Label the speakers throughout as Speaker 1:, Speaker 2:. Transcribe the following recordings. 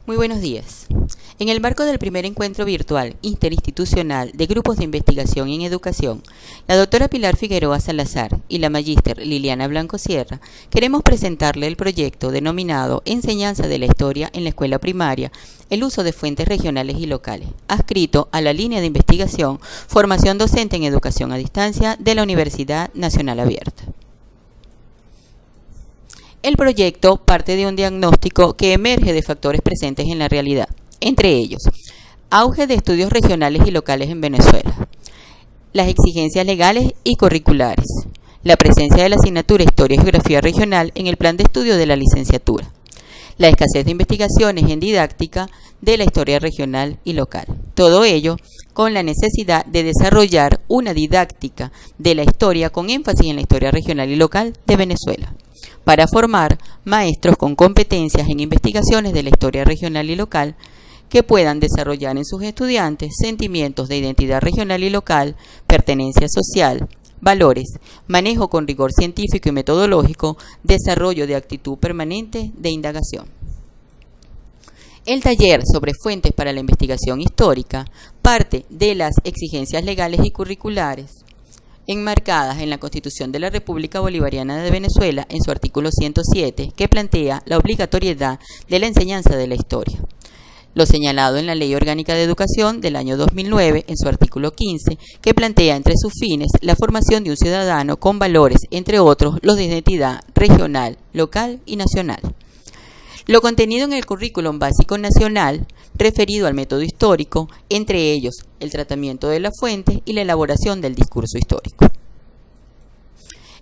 Speaker 1: Muy buenos días. En el marco del primer encuentro virtual interinstitucional de grupos de investigación en educación, la doctora Pilar Figueroa Salazar y la magíster Liliana Blanco Sierra queremos presentarle el proyecto denominado Enseñanza de la Historia en la Escuela Primaria, el uso de fuentes regionales y locales, adscrito a la línea de investigación Formación Docente en Educación a Distancia de la Universidad Nacional Abierta. El proyecto parte de un diagnóstico que emerge de factores presentes en la realidad, entre ellos, auge de estudios regionales y locales en Venezuela, las exigencias legales y curriculares, la presencia de la asignatura Historia y Geografía Regional en el plan de estudio de la licenciatura, la escasez de investigaciones en didáctica de la historia regional y local. Todo ello con la necesidad de desarrollar una didáctica de la historia con énfasis en la historia regional y local de Venezuela, para formar maestros con competencias en investigaciones de la historia regional y local que puedan desarrollar en sus estudiantes sentimientos de identidad regional y local, pertenencia social, valores, manejo con rigor científico y metodológico, desarrollo de actitud permanente de indagación. El taller sobre fuentes para la investigación histórica parte de las exigencias legales y curriculares enmarcadas en la Constitución de la República Bolivariana de Venezuela en su artículo 107, que plantea la obligatoriedad de la enseñanza de la historia. Lo señalado en la Ley Orgánica de Educación del año 2009, en su artículo 15, que plantea entre sus fines la formación de un ciudadano con valores, entre otros, los de identidad regional, local y nacional. Lo contenido en el currículum básico nacional, referido al método histórico, entre ellos el tratamiento de la fuente y la elaboración del discurso histórico.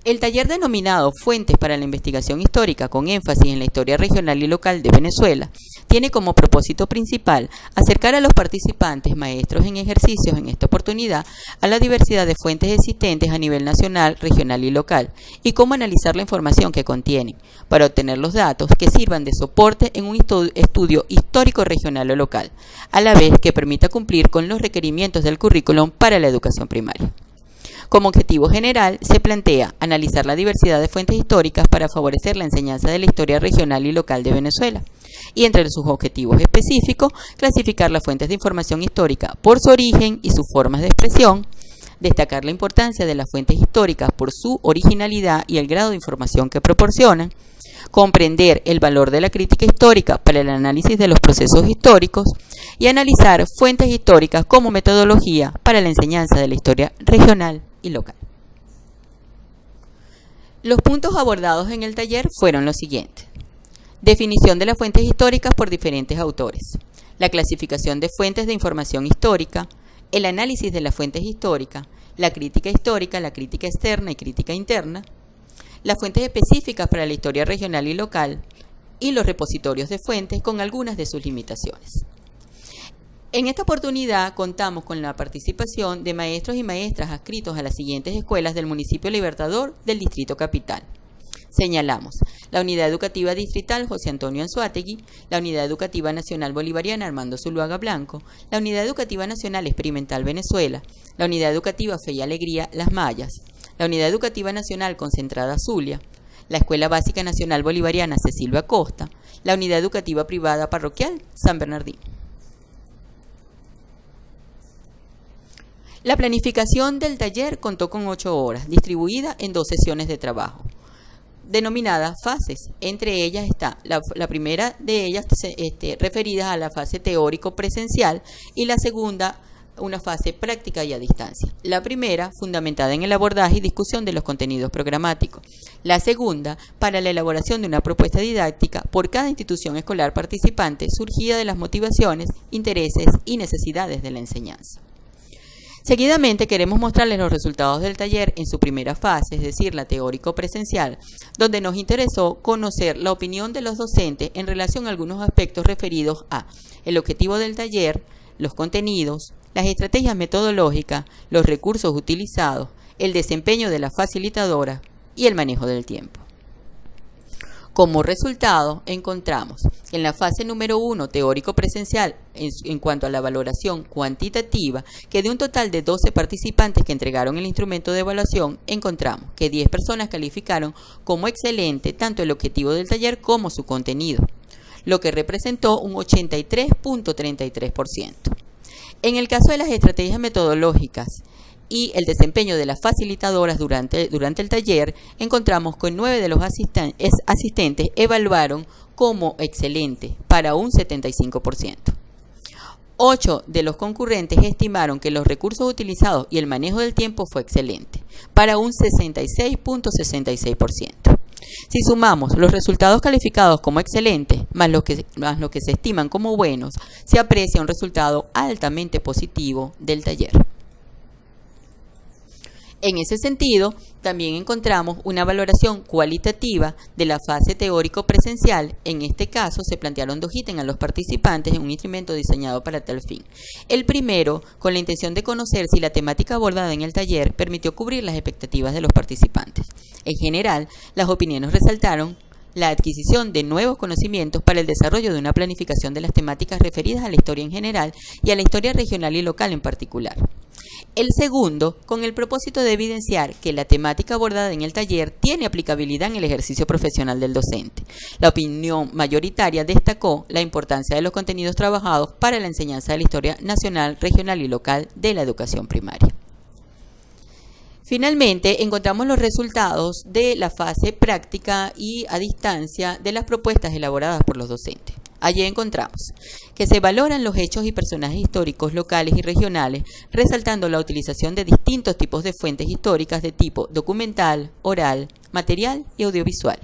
Speaker 1: El taller denominado Fuentes para la Investigación Histórica con énfasis en la historia regional y local de Venezuela tiene como propósito principal acercar a los participantes maestros en ejercicios en esta oportunidad a la diversidad de fuentes existentes a nivel nacional, regional y local y cómo analizar la información que contienen para obtener los datos que sirvan de soporte en un estudio histórico regional o local, a la vez que permita cumplir con los requerimientos del currículum para la educación primaria. Como objetivo general, se plantea analizar la diversidad de fuentes históricas para favorecer la enseñanza de la historia regional y local de Venezuela. Y entre sus objetivos específicos, clasificar las fuentes de información histórica por su origen y sus formas de expresión, destacar la importancia de las fuentes históricas por su originalidad y el grado de información que proporcionan, comprender el valor de la crítica histórica para el análisis de los procesos históricos y analizar fuentes históricas como metodología para la enseñanza de la historia regional y local. Los puntos abordados en el taller fueron los siguientes: definición de las fuentes históricas por diferentes autores, la clasificación de fuentes de información histórica, el análisis de las fuentes históricas, la crítica histórica, la crítica externa y crítica interna, las fuentes específicas para la historia regional y local y los repositorios de fuentes con algunas de sus limitaciones. En esta oportunidad contamos con la participación de maestros y maestras adscritos a las siguientes escuelas del municipio Libertador del Distrito Capital. Señalamos la Unidad Educativa Distrital José Antonio Anzoátegui, la Unidad Educativa Nacional Bolivariana Armando Zuluaga Blanco, la Unidad Educativa Nacional Experimental Venezuela, la Unidad Educativa Fe y Alegría Las Mayas, la Unidad Educativa Nacional Concentrada Zulia, la Escuela Básica Nacional Bolivariana Cecilio Acosta, la Unidad Educativa Privada Parroquial San Bernardino. La planificación del taller contó con 8 horas, distribuida en 2 sesiones de trabajo, denominadas fases. Entre ellas está la primera de ellas referida a la fase teórico presencial y la segunda una fase práctica y a distancia. La primera, fundamentada en el abordaje y discusión de los contenidos programáticos. La segunda, para la elaboración de una propuesta didáctica por cada institución escolar participante surgida de las motivaciones, intereses y necesidades de la enseñanza. Seguidamente queremos mostrarles los resultados del taller en su primera fase, es decir, la teórico-presencial, donde nos interesó conocer la opinión de los docentes en relación a algunos aspectos referidos a el objetivo del taller, los contenidos, las estrategias metodológicas, los recursos utilizados, el desempeño de la facilitadora y el manejo del tiempo. Como resultado, encontramos en la fase número 1, teórico-presencial, en cuanto a la valoración cuantitativa, que de un total de 12 participantes que entregaron el instrumento de evaluación, encontramos que 10 personas calificaron como excelente tanto el objetivo del taller como su contenido. lo que representó un 83.33%. En el caso de las estrategias metodológicas y el desempeño de las facilitadoras durante el taller, encontramos que 9 de los asistentes evaluaron como excelente para un 75%. 8 de los concurrentes estimaron que los recursos utilizados y el manejo del tiempo fue excelente, para un 66.66%. Si sumamos los resultados calificados como excelentes más lo que se estiman como buenos, se aprecia un resultado altamente positivo del taller. En ese sentido, también encontramos una valoración cualitativa de la fase teórico-presencial. En este caso, se plantearon 2 ítems a los participantes en un instrumento diseñado para tal fin. El primero, con la intención de conocer si la temática abordada en el taller permitió cubrir las expectativas de los participantes. En general, las opiniones resaltaron la adquisición de nuevos conocimientos para el desarrollo de una planificación de las temáticas referidas a la historia en general y a la historia regional y local en particular. El segundo, con el propósito de evidenciar que la temática abordada en el taller tiene aplicabilidad en el ejercicio profesional del docente. La opinión mayoritaria destacó la importancia de los contenidos trabajados para la enseñanza de la historia nacional, regional y local de la educación primaria. Finalmente, encontramos los resultados de la fase práctica y a distancia de las propuestas elaboradas por los docentes. Allí encontramos que se valoran los hechos y personajes históricos locales y regionales, resaltando la utilización de distintos tipos de fuentes históricas de tipo documental, oral, material y audiovisual.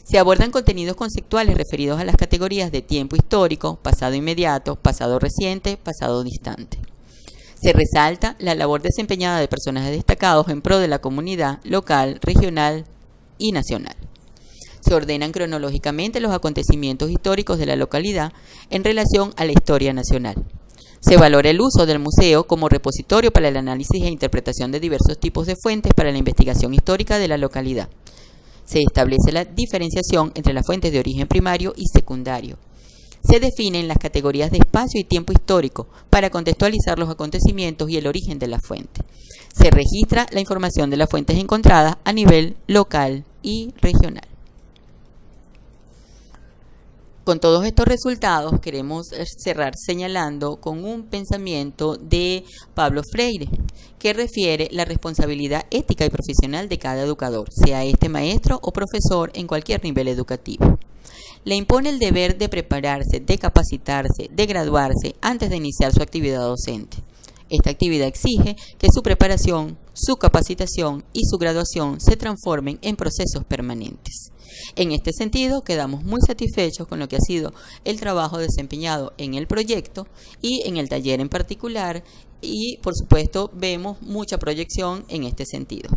Speaker 1: Se abordan contenidos conceptuales referidos a las categorías de tiempo histórico, pasado inmediato, pasado reciente, pasado distante. Se resalta la labor desempeñada de personajes destacados en pro de la comunidad local, regional y nacional. Se ordenan cronológicamente los acontecimientos históricos de la localidad en relación a la historia nacional. Se valora el uso del museo como repositorio para el análisis e interpretación de diversos tipos de fuentes para la investigación histórica de la localidad. Se establece la diferenciación entre las fuentes de origen primario y secundario. Se definen las categorías de espacio y tiempo histórico para contextualizar los acontecimientos y el origen de la fuente. Se registra la información de las fuentes encontradas a nivel local y regional. Con todos estos resultados queremos cerrar señalando con un pensamiento de Pablo Freire, que refiere la responsabilidad ética y profesional de cada educador, sea este maestro o profesor en cualquier nivel educativo. Le impone el deber de prepararse, de capacitarse, de graduarse antes de iniciar su actividad docente. Esta actividad exige que su preparación, su capacitación y su graduación se transformen en procesos permanentes. En este sentido, quedamos muy satisfechos con lo que ha sido el trabajo desempeñado en el proyecto y en el taller en particular, y por supuesto vemos mucha proyección en este sentido.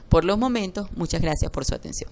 Speaker 1: Por los momentos, muchas gracias por su atención.